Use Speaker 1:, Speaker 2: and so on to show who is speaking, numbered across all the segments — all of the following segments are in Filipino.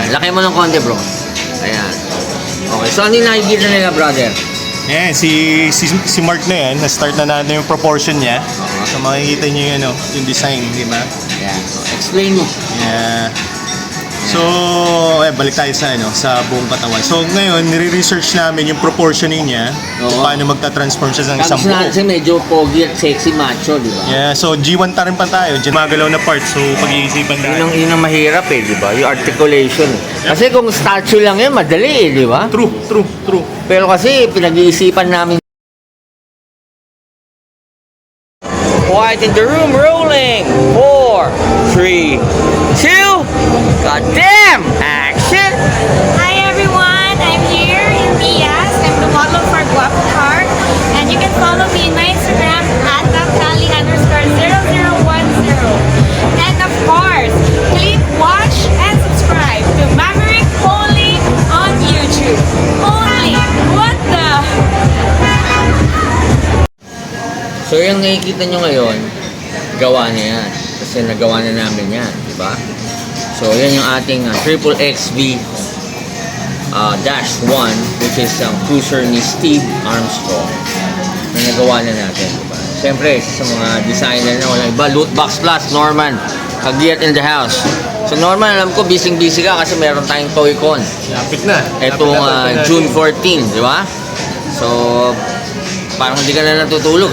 Speaker 1: Laki mo ng konti, bro. Ayan. Okay, so ano yung nakikita nila, brother?
Speaker 2: Ayan, si Mark na yan, na-start na natin yung proportion niya. So makikita niyo yung, yung design, di ba?
Speaker 1: Ayan. Explain mo.
Speaker 2: Yeah. So, balik tayo sa buong katawan. So, ngayon, nire-research namin yung proportioning niya. Kung paano magta-transform siya ng isang
Speaker 1: Tapos na
Speaker 2: buo.
Speaker 1: kasi medyo pogi at sexy macho, di ba?
Speaker 2: Yeah, so G1 ta rin pa tayo. Diyan magalaw na part. So, pag-iisipan tayo.
Speaker 1: Yun ang mahirap di ba? Yung articulation. Kasi kung statue lang yan, madali di ba?
Speaker 2: True.
Speaker 1: Pero kasi pinag-iisipan namin. Quiet in the room, rolling. 4, 3, 2, goddamn! Action!
Speaker 3: Hi everyone, I'm here in Diaz. I'm the model for Guapo Car. And you can follow me in my Instagram at Napcali_0010. And of course, click watch and subscribe to Maverick only on YouTube. Only! What the?
Speaker 1: So yung nakikita nyo ngayon, gawa na yan. Kasi nagawa na namin yan, di ba? So yan yung ating Triple XV Dash 1, which is ang cruiser ni Steve Armstrong na nagawa na natin, di ba? Siyempre, sa mga designer na walang iba, Lootbox Plus, Norman, Kagiat in the house. So Norman, alam ko, busy-busy ka kasi meron tayong Toy-Con.
Speaker 2: Lapit na.
Speaker 1: Itong June 14, di ba? So, parang hindi ka na natutulog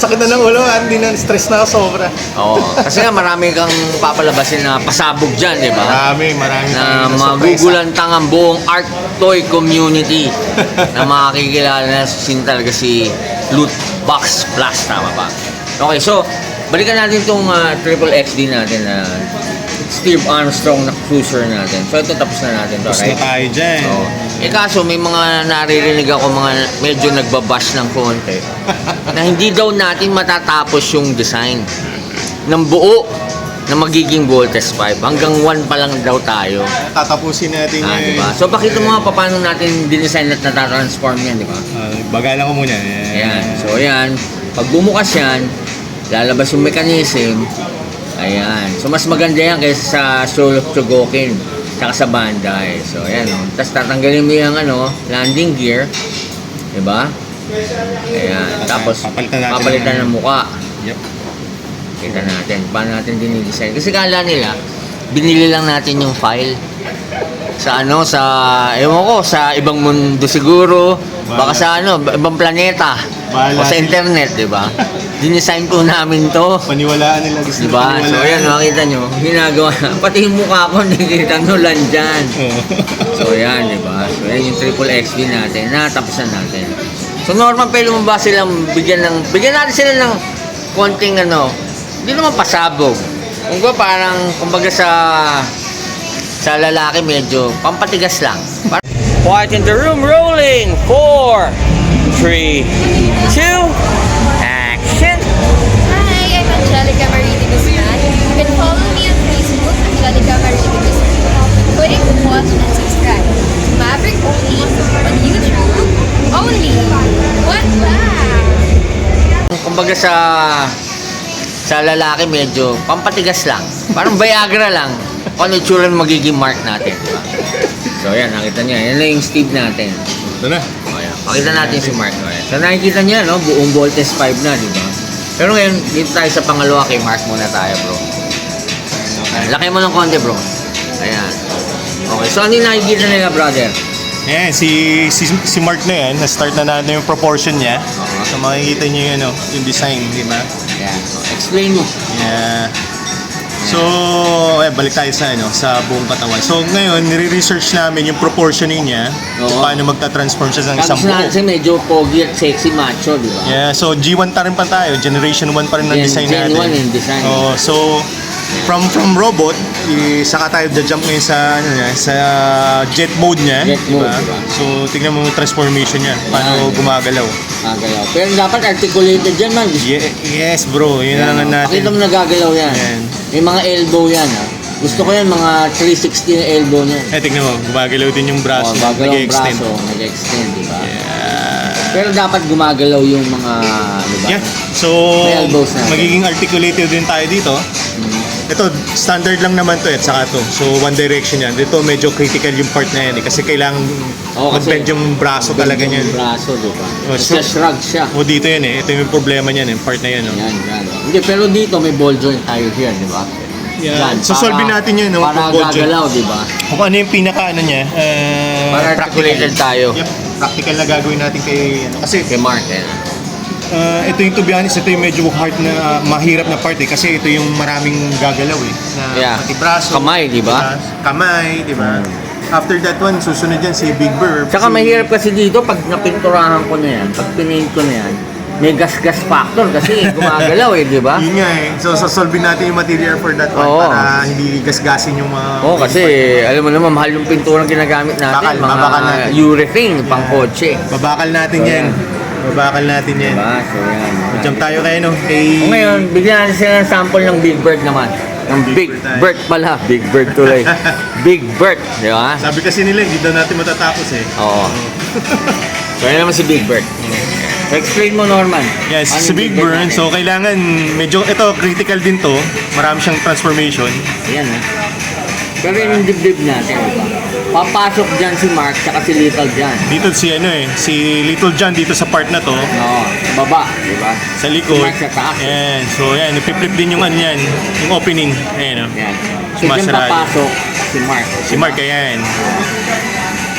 Speaker 2: Sakit na ng ulo, hindi na stress na ako sobra.
Speaker 1: Oo. Kasi nga marami kang papalabasin na pasabog dyan, di ba?
Speaker 2: Marami
Speaker 1: Na magugulantang ang buong art toy community na makakikilala na talaga si Lootbox Plus, tama ba? Okay, so balikan natin itong Triple XD natin na Steve Armstrong na cruiser natin. So ito tapos na natin to,
Speaker 2: Tapos na tayo dyan.
Speaker 1: Oo. Kaso may mga naririnig ako mga medyo nagbabash ng konti na hindi daw natin matatapos yung design ng buo na magiging Voltes 5. Hanggang 1 pa lang daw tayo.
Speaker 2: Tatapusin natin yun.
Speaker 1: Diba? So pakita mo nga paano natin dinesign at natatransform yan, di ba?
Speaker 2: Bagalan ko muna.
Speaker 1: Ayan. So ayan, pag bumukas yan, lalabas yung mechanism. Ayan. So mas maganda yan kaysa sa Soul of Chogokin tsaka sa Bandai. So ayan o. Tapos tatanggalin mo yung landing gear. Diba? Ayan. Tapos papalitan ng muka.
Speaker 2: Yep.
Speaker 1: Kita natin. Paano natin dinidesign. Kasi kala nila, binili lang natin yung file sa ewan ko, sa ibang mundo siguro. Baka sa ibang planeta. O sa internet, di ba? Dinesign po namin to.
Speaker 2: Paniwalaan nila. Gusto
Speaker 1: Diba? So ayan, makita nyo, ginagawa. Pati yung mukha ko, nakikita nyo lang dyan. So ayan, diba? So ayan yung Triple XV natin. Natapos na natin. So normal, pero mo ba silang bigyan natin sila ng konting hindi naman pasabog. Kung ba parang, kumbaga sa lalaki medyo pampatigas lang. Quiet in the room, rolling. 4, 3, 2, action!
Speaker 3: Hi, I'm Angelica Marie de Guzman. You can follow me on Facebook, Angelica Marie de Guzman. Click watch and subscribe to Maverick only on YouTube. Only! What the?
Speaker 1: Kumbaga sa lalaki medyo pampatigas lang. Parang Viagra lang. Kung ano itsura ng magiging mark natin, di ba? So ayan, nakita niyo. Yan na yung Steve natin.
Speaker 2: Ito na.
Speaker 1: O ayan, pakita natin si Mark. Ayan. So nakikita niyo, buong Voltes 5 na, di ba? Pero ngayon, dito tayo sa pangalawa kay Mark muna tayo, bro. Ayan, laki mo ng konti, bro. Ayan. Okay, so ano yung nakikita nila, brother?
Speaker 2: Ayan, si Mark na yan, na-start na natin yung proportion niya. So makikita niyo yung design, di ba?
Speaker 1: Ayan. Explain mo.
Speaker 2: Yeah. So, balik tayo sa buong katawan. So, ngayon, nire-research namin yung proportioning niya. Kung paano magta-transform siya ng isang
Speaker 1: Tapos na
Speaker 2: buo.
Speaker 1: kasi medyo pogi at sexy macho, di ba?
Speaker 2: Yeah, so G1 ta rin pa tayo. Generation 1 pa rin ng design
Speaker 1: Gen
Speaker 2: natin.
Speaker 1: 1 yung design.
Speaker 2: So, from robot, saka tayo jump ngayon sa jet mode niya.
Speaker 1: Jet mode, diba?
Speaker 2: So, tignan mo yung transformation niya. Paano gumagalaw.
Speaker 1: Gagalaw. Pero dapat articulated dyan, man.
Speaker 2: Yes, bro. Yun na naman natin.
Speaker 1: Pakita mo nagagalaw yan.
Speaker 2: Ayan.
Speaker 1: May mga elbow yan, Gusto ko yan, mga 360 na elbow niya.
Speaker 2: Tignan mo. Gumagalaw din yung braso.
Speaker 1: Gagalaw ang
Speaker 2: Nag-extend.
Speaker 1: braso. Nag-extend, diba?
Speaker 2: Yeah.
Speaker 1: Pero dapat gumagalaw yung mga, diba?
Speaker 2: Yeah. So,
Speaker 1: May elbows na.
Speaker 2: magiging articulated din tayo dito. ito, standard lang naman to at saka to. So, one direction yan. Dito, medyo critical yung part na yan kasi kailangan mag-bend yung braso talaga niyan.
Speaker 1: Yung braso, di ba?
Speaker 2: Oh,
Speaker 1: Kasi shrug siya.
Speaker 2: O dito yan eh. Ito yung problema niyan, yung part na yan.
Speaker 1: Yan. Hindi, pero dito may ball joint tayo here, di ba?
Speaker 2: Yan. So, solve natin yan. No?
Speaker 1: Para
Speaker 2: Ball joint.
Speaker 1: gagalaw, di ba?
Speaker 2: Kung ano yung pinaka ano niya,
Speaker 1: Para articulated tayo.
Speaker 2: Yep, practical na gagawin natin kay ano. Kasi
Speaker 1: Kay Mark, eh.
Speaker 2: ito yung to be honest, ito yung medyo hard na mahirap na part eh kasi ito yung maraming gagalaw eh. Na
Speaker 1: Yeah.
Speaker 2: pati braso.
Speaker 1: Kamay, di ba?
Speaker 2: Kamay, di ba? After that one, susunod yan si Big Bird.
Speaker 1: Tsaka mahirap kasi dito, pag napinturahan ko na yan, pag pinaint ko na yan, may gas-gas factor kasi gumagalaw eh, di ba?
Speaker 2: Yun nga eh. So, sasolve natin yung material for that one
Speaker 1: Oo.
Speaker 2: para hindi gasgasin yung mga...
Speaker 1: Oo, kasi alam mo naman, mahal yung pinturang ginagamit natin.
Speaker 2: Babakal natin.
Speaker 1: Urethane, pang kotse.
Speaker 2: Babakal natin
Speaker 1: So,
Speaker 2: yan.
Speaker 1: yan.
Speaker 2: Babakal natin yan.
Speaker 1: Diba? So yan.
Speaker 2: Jump tayo kayo no? Kay...
Speaker 1: O ngayon, bigyan natin sila ng sample ng Big Bird naman. Ng
Speaker 2: Big
Speaker 1: Big
Speaker 2: Bird tayo.
Speaker 1: Bird pala. Big Bird tuloy. Big Bird, di ba?
Speaker 2: Sabi kasi nila, hindi daw natin matatapos eh.
Speaker 1: Oo. So yan naman si Big Bird. So, explain mo, Norman.
Speaker 2: Yes,
Speaker 1: Ano
Speaker 2: si
Speaker 1: yung
Speaker 2: Big Burn.
Speaker 1: natin?
Speaker 2: So, kailangan, medyo, ito, critical din to. Marami siyang transformation.
Speaker 1: Ayan eh. Pero yun yung dibdib natin, di ba? Papasok dyan si Mark tsaka si Little John.
Speaker 2: Dito si, ano eh, si Little John dito sa part na to.
Speaker 1: Oo, sa baba, di ba?
Speaker 2: Sa likod.
Speaker 1: Si Mark sa taas.
Speaker 2: Ayan. So, ayan, ipip-flip din yung ano yan. Yung opening. Ayan, oh.
Speaker 1: Yan. So dyan
Speaker 2: Sumasarado.
Speaker 1: papasok si Mark.
Speaker 2: Si Mark, ayan.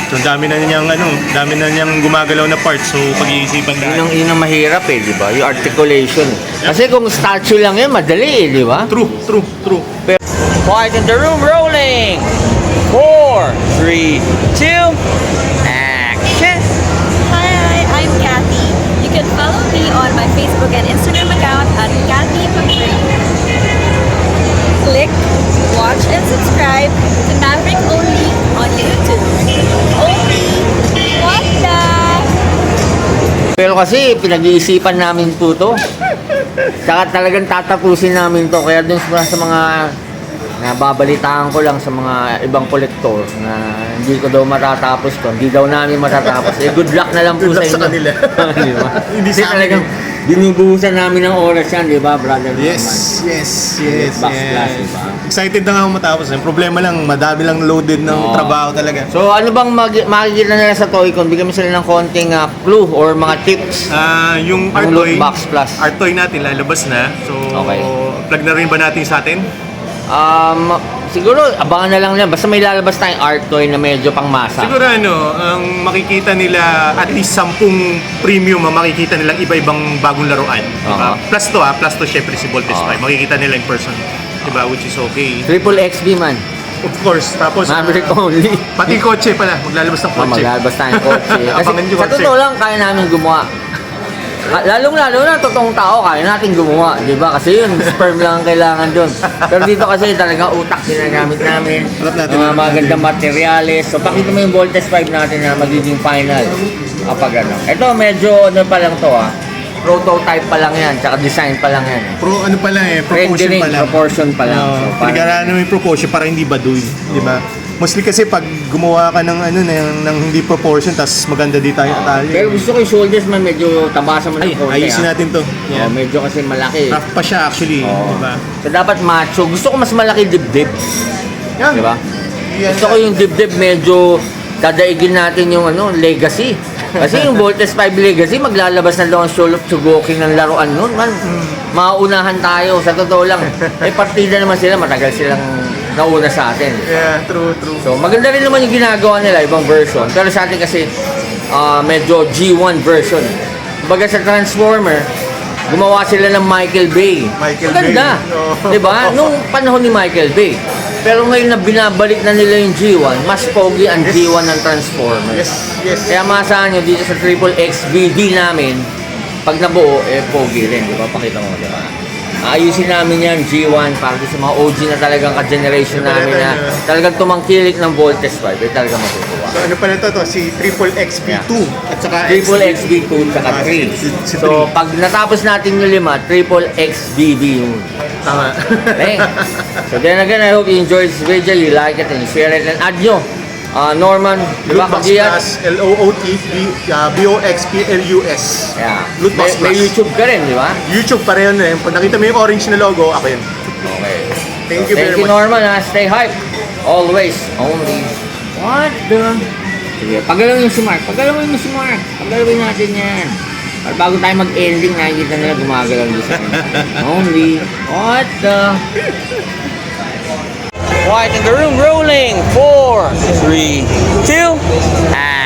Speaker 2: So, dami na niyang, dami na niyang gumagalaw na part. So, pag-iisipan na.
Speaker 1: Yun ang mahirap eh, di ba? Yung articulation. Kasi kung statue lang yan, madali eh, di ba?
Speaker 2: True.
Speaker 1: Quiet in the room, rolling! 4, 3, 2, action!
Speaker 3: Hi, I'm Kathy. You can follow me on my Facebook and Instagram account at Kathy Pagpray. Click, watch, and subscribe to Maverick Only on YouTube. Only! What the?
Speaker 1: Pero kasi, pinag-iisipan namin po to. Saka talagang tatapusin namin to. Kaya dun sa mga nababalitaan ko lang sa mga ibang kolektor na hindi ko daw matatapos to. Hindi daw namin matatapos. Eh, good luck na lang po
Speaker 2: Good luck
Speaker 1: sa
Speaker 2: sa
Speaker 1: inyo.
Speaker 2: kanila.
Speaker 1: Di ba?
Speaker 2: Hindi
Speaker 1: Kasi
Speaker 2: sa akin
Speaker 1: talagang binubuhusan namin ng oras yan, di ba, brother?
Speaker 2: Yes.
Speaker 1: Box class, diba?
Speaker 2: Excited na nga ako matapos. Yung problema lang, madami lang loaded ng
Speaker 1: Oo.
Speaker 2: trabaho talaga.
Speaker 1: So, ano bang makikita nila sa Toycon? Bigyan mo sila ng konting clue or mga tips.
Speaker 2: Yung
Speaker 1: Ang
Speaker 2: art toy,
Speaker 1: Box Plus.
Speaker 2: art toy natin lalabas na. So,
Speaker 1: Okay.
Speaker 2: plug na rin ba natin sa atin?
Speaker 1: Siguro, abangan na lang nila. Basta may lalabas tayong art toy na medyo pang masa.
Speaker 2: Siguro ang makikita nila at least 10 premium ang makikita nilang iba-ibang bagong laruan. Diba?
Speaker 1: Oo.
Speaker 2: Plus to syempre si Voltes
Speaker 1: Oo.
Speaker 2: 5. Makikita nila in person. Diba? Which is okay.
Speaker 1: Triple XB man.
Speaker 2: Of course. Tapos,
Speaker 1: Maverick only.
Speaker 2: pati kotse pala. Maglalabas ng kotse.
Speaker 1: Maglalabas tayong kotse. Kasi
Speaker 2: Abangan yung
Speaker 1: sa
Speaker 2: kotse.
Speaker 1: totoo lang, kaya namin gumawa. Lalong-lalo na, totoong tao, kaya natin gumawa, di ba? Kasi yun, sperm lang ang kailangan doon. Pero dito kasi talagang utak ginagamit namin.
Speaker 2: Harap natin.
Speaker 1: Mga magandang materyales. So, pakita mo yung Voltes 5 natin na magiging final. Kapag ano. Ito, medyo ano pa lang to prototype pa lang yan, tsaka design pa lang yan.
Speaker 2: Ano pa lang proportion
Speaker 1: Rendering,
Speaker 2: pa lang.
Speaker 1: proportion pa lang. So,
Speaker 2: Pinag-aralan mo yung proportion para hindi baduy. Di ba? Mostly kasi pag gumawa ka ng ng hindi proportion tapos maganda di tayo atali.
Speaker 1: Pero gusto ko yung shoulders man medyo tabasan mo ng konti.
Speaker 2: Ayusin natin to.
Speaker 1: Yeah. Medyo kasi malaki.
Speaker 2: Rough pa siya actually.
Speaker 1: Oo.
Speaker 2: Di ba?
Speaker 1: So dapat macho. Gusto ko mas malaki dibdib.
Speaker 2: Yan.
Speaker 1: Di ba?
Speaker 2: Yan.
Speaker 1: Gusto ko yung dibdib medyo dadaigin natin yung legacy. Kasi yung Voltes 5 Legacy, maglalabas na daw ang Soul of Chogoking ng laruan nun, man. Mauunahan tayo, sa totoo lang. Partida naman sila, matagal silang nauna sa atin.
Speaker 2: Yeah, true.
Speaker 1: So, maganda rin naman yung ginagawa nila, ibang version. Pero sa atin kasi, medyo G1 version. Baga sa Transformer, gumawa sila ng Michael Bay. Maganda.
Speaker 2: Bay. Oh.
Speaker 1: Diba? Nung panahon ni Michael Bay. Pero ngayon na binabalik na nila yung G1, mas pogi ang G1 ng Transformer.
Speaker 2: Yes.
Speaker 1: Kaya masahan nyo dito sa Triple XVD namin, pag nabuo, pogi rin, di ba? Pakita mo, di ba? Ayusin namin yan, G1, para sa mga OG na talagang ka-generation namin na talagang tumangkilik ng Voltes 5, talagang matutuwa.
Speaker 2: So ano pala to? Si Triple XP2 at saka
Speaker 1: Triple XB2 at 3.
Speaker 2: Si
Speaker 1: So, pag natapos natin yung 5, Triple XBB yun.
Speaker 2: Tama.
Speaker 1: Okay. So then again, I hope you enjoyed this video, you like it and you share it and add nyo. Norman, di ba
Speaker 2: Lootbox
Speaker 1: Kagiyat?
Speaker 2: Plus, LOOTBOXPLUS.
Speaker 1: Yeah.
Speaker 2: Lootbox
Speaker 1: May
Speaker 2: Plus.
Speaker 1: YouTube ka rin, di ba?
Speaker 2: YouTube pareho na yun. Pag nakita mo yung orange na logo, ako yun.
Speaker 1: Okay.
Speaker 2: Thank you very
Speaker 1: Thank you,
Speaker 2: much.
Speaker 1: Norman. Stay hype. Always. Only. What the? Sige, pagalawin yung si Mark. Pagalawin mo si Mark. Pagalawin natin yan. Para bago tayo mag-ending, nakikita nila gumagalaw yung sa kanya. Only. What the? Quiet in the room. Rolling. 4, 3, 2, and